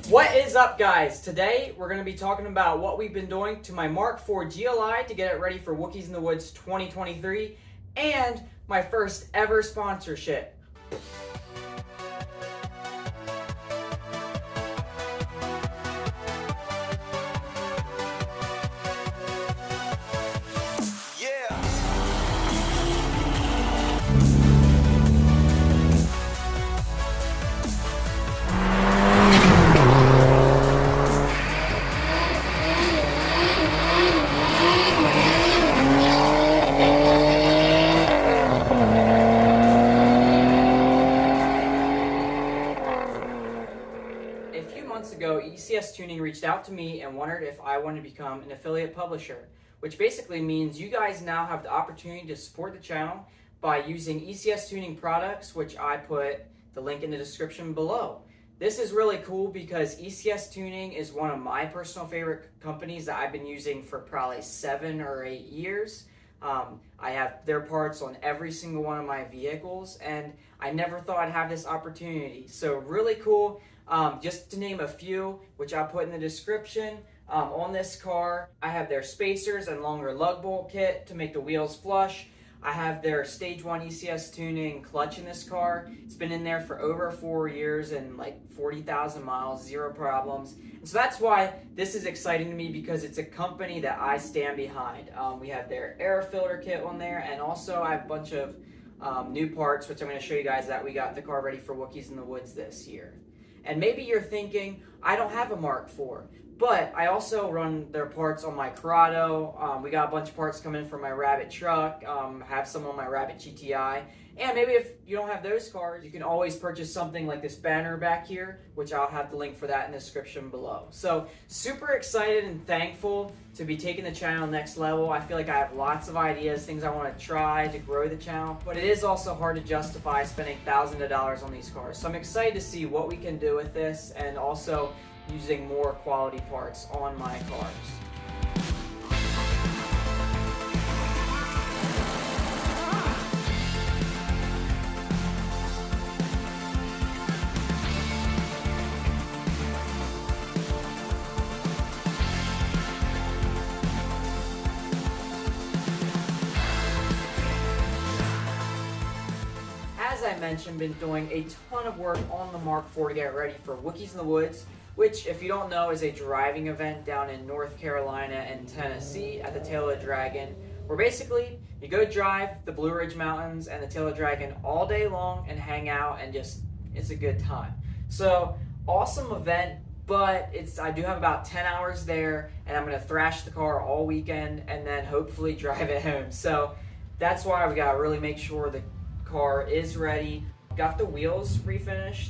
What is up, guys? Today we're going to be talking about what we've been doing to my Mark IV GLI to get it ready for Wookies in the Woods 2023 and my first ever sponsorship. Ago, ECS Tuning reached out to me and wondered if I wanted to become an affiliate publisher, which basically means you guys now have the opportunity to support the channel by using ECS Tuning products, which I put the link in the description below. This is really cool because ECS Tuning is one of my personal favorite companies that I've been using for probably 7 or 8 years. I have their parts on every single one of my vehicles, and I never thought I'd have this opportunity. So really cool. Just to name a few, which I'll put in the description, on this car, I have their spacers and longer lug bolt kit to make the wheels flush. I have their Stage 1 ECS Tuning clutch in this car. It's been in there for over 4 years and like 40,000 miles, zero problems. And so that's why this is exciting to me, because it's a company that I stand behind. We have their air filter kit on there, and also I have a bunch of new parts, which I'm going to show you guys that we got the car ready for Wookies in the Woods this year. And maybe you're thinking, I don't have a Mark IV, but I also run their parts on my Corrado. We got a bunch of parts coming from my Rabbit truck, have some on my Rabbit GTI. And maybe if you don't have those cars, you can always purchase something like this banner back here, which I'll have the link for that in the description below. So super excited and thankful to be taking the channel next level. I feel like I have lots of ideas, things I want to try to grow the channel, but it is also hard to justify spending thousands of dollars on these cars. So I'm excited to see what we can do with this, and also using more quality parts on my cars. As I mentioned, been doing a ton of work on the Mark IV to get ready for Wookies in the Woods, which, if you don't know, is a driving event down in North Carolina and Tennessee at the Tail of the Dragon, where basically you go drive the Blue Ridge Mountains and the Tail of the Dragon all day long and hang out, and just, it's a good time. So, awesome event, but I do have about 10 hours there, and I'm going to thrash the car all weekend and then hopefully drive it home. So, that's why we got to really make sure the car is ready. Got the wheels refinished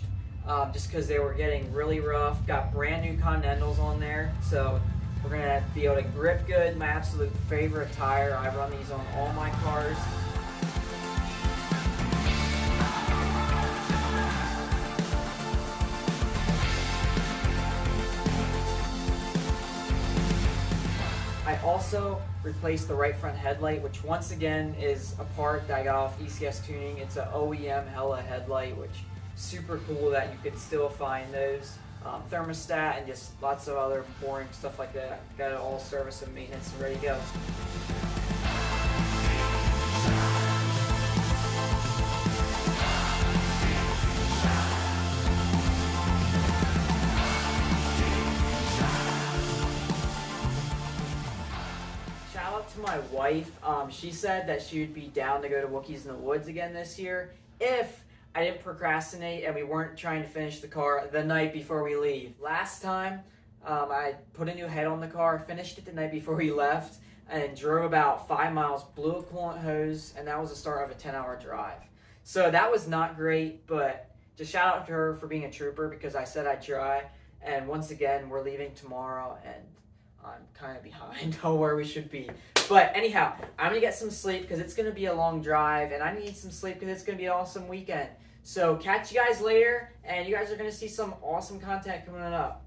just because they were getting really rough. Got brand new Continentals on there, so we're gonna be able to grip good. My absolute favorite tire. I run these on all my cars. I also replaced the right front headlight, which once again is a part that I got off ECS Tuning. It's an OEM Hella headlight, which is super cool that you can still find those. Thermostat and just lots of other boring stuff like that. Got it all service and maintenance and ready to go. To my wife, she said that she would be down to go to Wookies in the Woods again this year if I didn't procrastinate and we weren't trying to finish the car the night before we leave. Last time, I put a new head on the car, finished it the night before we left, and drove about 5 miles, blew a coolant hose, and that was the start of a 10-hour drive. So that was not great, but just shout out to her for being a trooper, because I said I'd try. And once again, we're leaving tomorrow, and I'm kind of behind on where we should be. But anyhow, I'm going to get some sleep because it's going to be a long drive, and I need some sleep because it's going to be an awesome weekend. So catch you guys later, and you guys are going to see some awesome content coming up.